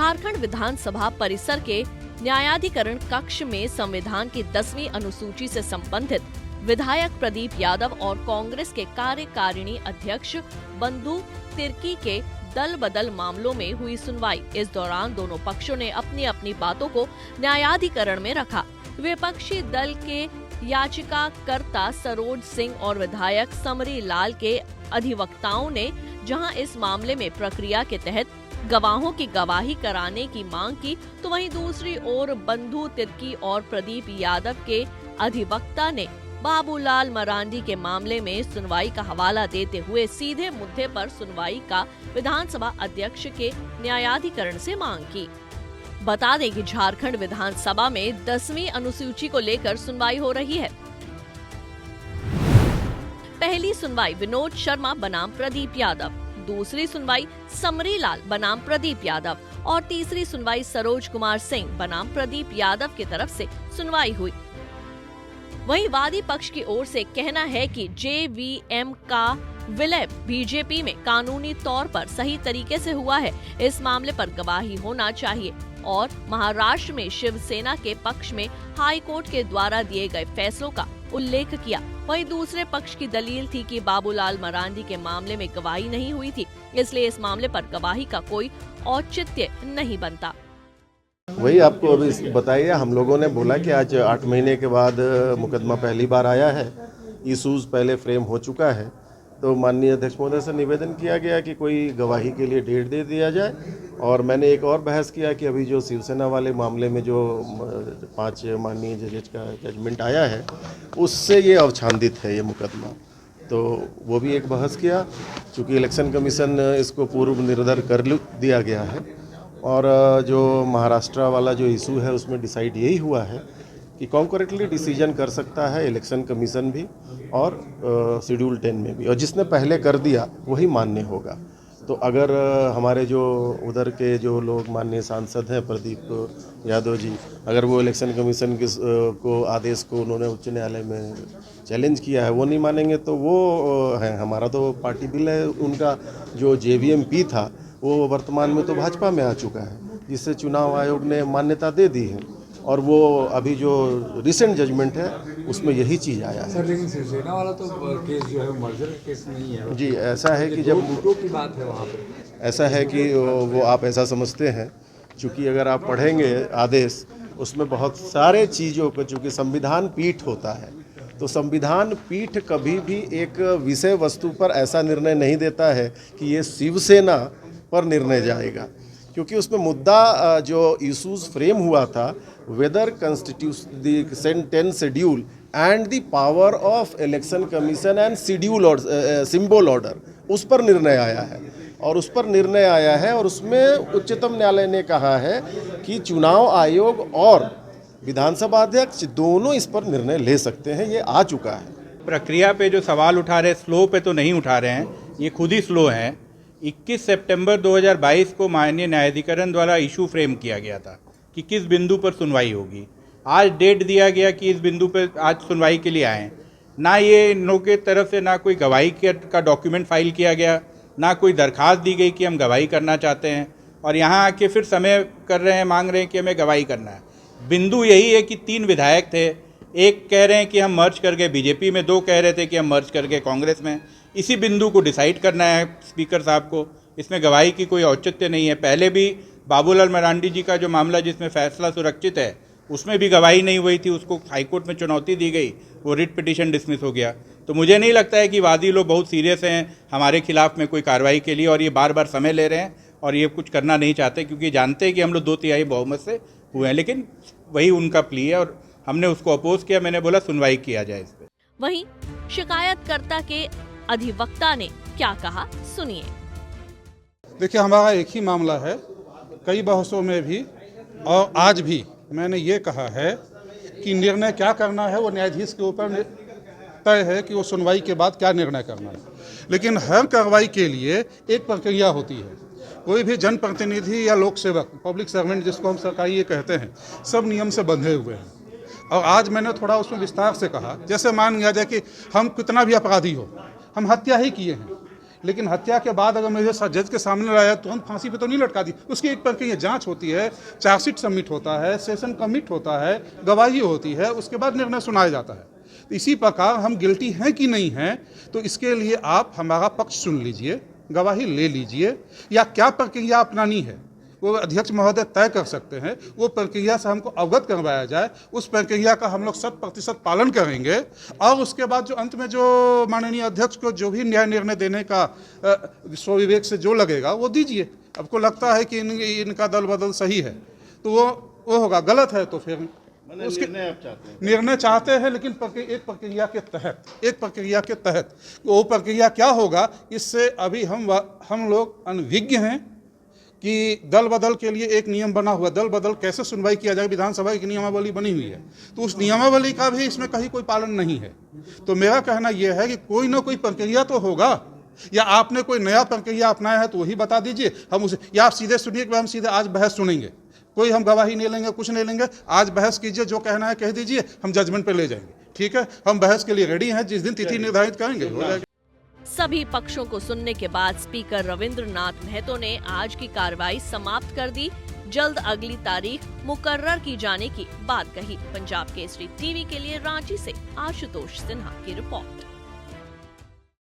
झारखंड विधानसभा परिसर के न्यायाधिकरण कक्ष में संविधान की 10वीं अनुसूची से संबंधित विधायक प्रदीप यादव और कांग्रेस के कार्यकारिणी अध्यक्ष बंधु तिर्की के दल बदल मामलों में हुई सुनवाई। इस दौरान दोनों पक्षों ने अपनी अपनी बातों को न्यायाधिकरण में रखा। विपक्षी दल के याचिकाकर्ता सरोज सिंह और विधायक समरी लाल के अधिवक्ताओं ने जहां इस मामले में प्रक्रिया के तहत गवाहों की गवाही कराने की मांग की, तो वहीं दूसरी ओर बंधु तिर्की और प्रदीप यादव के अधिवक्ता ने बाबूलाल मरांडी के मामले में सुनवाई का हवाला देते हुए सीधे मुद्दे पर सुनवाई का विधानसभा अध्यक्ष के न्यायाधिकरण से मांग की। बता दें कि झारखंड विधानसभा में 10वीं अनुसूची को लेकर सुनवाई हो रही है। पहली सुनवाई विनोद शर्मा बनाम प्रदीप यादव, दूसरी सुनवाई समरी लाल बनाम प्रदीप यादव और तीसरी सुनवाई सरोज कुमार सिंह बनाम प्रदीप यादव की तरफ से सुनवाई हुई। वहीं वादी पक्ष की ओर से कहना है कि जेवीएम का विलय बीजेपी में कानूनी तौर पर सही तरीके से हुआ है। इस मामले पर गवाही होना चाहिए और महाराष्ट्र में शिवसेना के पक्ष में हाई कोर्ट के द्वारा दिए गए फैसलों का उल्लेख किया। वहीं दूसरे पक्ष की दलील थी कि बाबूलाल मरांडी के मामले में गवाही नहीं हुई थी, इसलिए इस मामले पर गवाही का कोई औचित्य नहीं बनता। वही आपको अभी बताइए, हम लोगों ने बोला कि आज 8 महीने के बाद मुकदमा पहली बार आया है, इशूज़ पहले फ्रेम हो चुका है, तो माननीय अध्यक्ष महोदय से निवेदन किया गया कि कोई गवाही के लिए डेट दे दिया जाए। और मैंने एक और बहस किया कि अभी जो शिवसेना वाले मामले में जो 5 माननीय जजेज का जजमेंट आया है, उससे ये अवछांदित है ये मुकदमा, तो वो भी एक बहस किया। चूँकि इलेक्शन कमीशन इसको पूर्व निर्धार कर दिया गया है और जो महाराष्ट्र वाला जो इशू है उसमें डिसाइड यही हुआ है कि कॉन्करेंटली डिसीजन कर सकता है इलेक्शन कमीशन भी और शेड्यूल 10 में भी, और जिसने पहले कर दिया वही मान्य होगा। तो अगर हमारे जो उधर के जो लोग माननीय सांसद हैं प्रदीप यादव जी, अगर वो इलेक्शन कमीशन के को आदेश को उन्होंने उच्च न्यायालय में चैलेंज किया है, वो नहीं मानेंगे तो वो है, हमारा तो पार्टी बिल है, उनका जो जेवीएमपी था वो वर्तमान में तो भाजपा में आ चुका है, जिससे चुनाव आयोग ने मान्यता दे दी है और वो अभी जो रिसेंट जजमेंट है उसमें यही चीज़ आया है। सर लेकिन शिवसेना वाला तो केस जो है मर्जर केस नहीं है जी, ऐसा है कि जब मुद्दों की बात है वहाँ पे, ऐसा है कि वो आप ऐसा समझते हैं, चूँकि अगर आप पढ़ेंगे आदेश उसमें बहुत सारे चीज़ों को, चूँकि संविधान पीठ होता है, तो संविधान पीठ कभी भी एक विषय वस्तु पर ऐसा निर्णय नहीं देता है कि ये शिवसेना पर निर्णय जाएगा, क्योंकि उसमें मुद्दा जो इशूज़ फ्रेम हुआ था, whether constitution 10 schedule and the power of election commission and schedule और सिंबल ऑर्डर, उस पर निर्णय आया है और उस पर निर्णय आया है और उसमें उच्चतम न्यायालय ने कहा है कि चुनाव आयोग और विधानसभा अध्यक्ष दोनों इस पर निर्णय ले सकते हैं, ये आ चुका है। प्रक्रिया पे जो सवाल उठा रहे, स्लो पे तो नहीं उठा रहे हैं, ये खुद ही स्लो हैं। 21 सितंबर 2022 को माननीय न्यायाधिकरण द्वारा इशू फ्रेम किया गया था कि किस बिंदु पर सुनवाई होगी। आज डेट दिया गया कि इस बिंदु पर आज सुनवाई के लिए आएँ। ना ये इन लोगों के तरफ से ना कोई गवाही का डॉक्यूमेंट फाइल किया गया, ना कोई दरखास्त दी गई कि हम गवाही करना चाहते हैं, और यहाँ आके फिर समय कर रहे हैं, मांग रहे हैं कि हमें गवाही करना है। बिंदु यही है कि 3 विधायक थे, एक कह रहे हैं कि हम मर्ज कर गए बीजेपी में, 2 कह रहे थे कि हम मर्ज कर गए कांग्रेस में। इसी बिंदु को डिसाइड करना है स्पीकर साहब को, इसमें गवाही की कोई औचित्य नहीं है। पहले भी बाबूलाल मरांडी जी का जो मामला जिसमें फैसला सुरक्षित है, उसमें भी गवाही नहीं हुई थी, उसको हाईकोर्ट में चुनौती दी गई, वो रिट पिटीशन डिसमिस हो गया। तो मुझे नहीं लगता है कि वादी लोग बहुत सीरियस हैं हमारे खिलाफ में कोई कार्रवाई के लिए, और ये बार बार समय ले रहे हैं और ये कुछ करना नहीं चाहते, क्योंकि जानते हैं कि हम लोग 2/3 बहुमत से हुए हैं। लेकिन वही उनका प्ली है और हमने उसको अपोज किया। मैंने बोला सुनवाई किया जाए इस पर। वहीं शिकायतकर्ता के अधिवक्ता ने क्या कहा, सुनिए। देखिए, हमारा एक ही मामला है, कई बहसों में भी और आज भी मैंने ये कहा है कि निर्णय क्या करना है वो न्यायाधीश के ऊपर तय है कि वो सुनवाई के बाद क्या निर्णय करना है। लेकिन हर कार्रवाई के लिए एक प्रक्रिया होती है। कोई भी जनप्रतिनिधि या लोक सेवक, पब्लिक सर्वेंट जिसको हम सरकारी ये कहते हैं, सब नियम से बंधे हुए हैं। और आज मैंने थोड़ा उसमें विस्तार से कहा, जैसे मान लिया जाए कि हम कितना भी अपराधी हो, हम हत्या ही किए हैं, लेकिन हत्या के बाद अगर मुझे जज के सामने लाया तुरंत फांसी पे तो नहीं लटका दी। उसकी एक प्रक्रिया जांच होती है, चार्जशीट सबमिट होता है, सेशन कमिट होता है, गवाही होती है, उसके बाद निर्णय सुनाया जाता है। तो इसी प्रकार हम गिल्टी हैं कि नहीं हैं, तो इसके लिए आप हमारा पक्ष सुन लीजिए, गवाही ले लीजिए, या क्या प्रक्रिया अपनानी है वो अध्यक्ष महोदय तय कर सकते हैं। वो प्रक्रिया से हमको अवगत करवाया जाए, उस प्रक्रिया का हम लोग 100% पालन करेंगे, और उसके बाद जो अंत में जो माननीय अध्यक्ष को जो भी न्याय निर्णय देने का स्वविवेक से जो लगेगा वो दीजिए। आपको लगता है कि इनका दल बदल सही है तो वो होगा, गलत है तो फिर उसके निर्णय चाहते हैं, लेकिन एक प्रक्रिया के तहत वो प्रक्रिया क्या होगा, इससे अभी हम लोग अनभिज्ञ हैं कि दल बदल के लिए एक नियम बना हुआ, दल बदल कैसे सुनवाई किया जाए, विधानसभा की नियमावली बनी हुई है, तो उस नियमावली का भी इसमें कहीं कोई पालन नहीं है। तो मेरा कहना यह है कि कोई ना कोई प्रक्रिया तो होगा, या आपने कोई नया प्रक्रिया अपनाया है तो वही बता दीजिए, हम उसे, या आप सीधे सुनिए कि हम सीधे आज बहस सुनेंगे, कोई हम गवाही नहीं लेंगे, कुछ नहीं लेंगे, आज बहस कीजिए, जो कहना है कह दीजिए, हम जजमेंट पे ले जाएंगे। ठीक है, हम बहस के लिए रेडी हैं, जिस दिन तिथि निर्धारित करेंगे हो जाएगा। सभी पक्षों को सुनने के बाद स्पीकर रविंद्रनाथ महतो ने आज की कार्रवाई समाप्त कर दी। जल्द अगली तारीख मुकर्रर की जाने की बात कही। पंजाब केसरी टीवी के लिए रांची से आशुतोष सिन्हा की रिपोर्ट।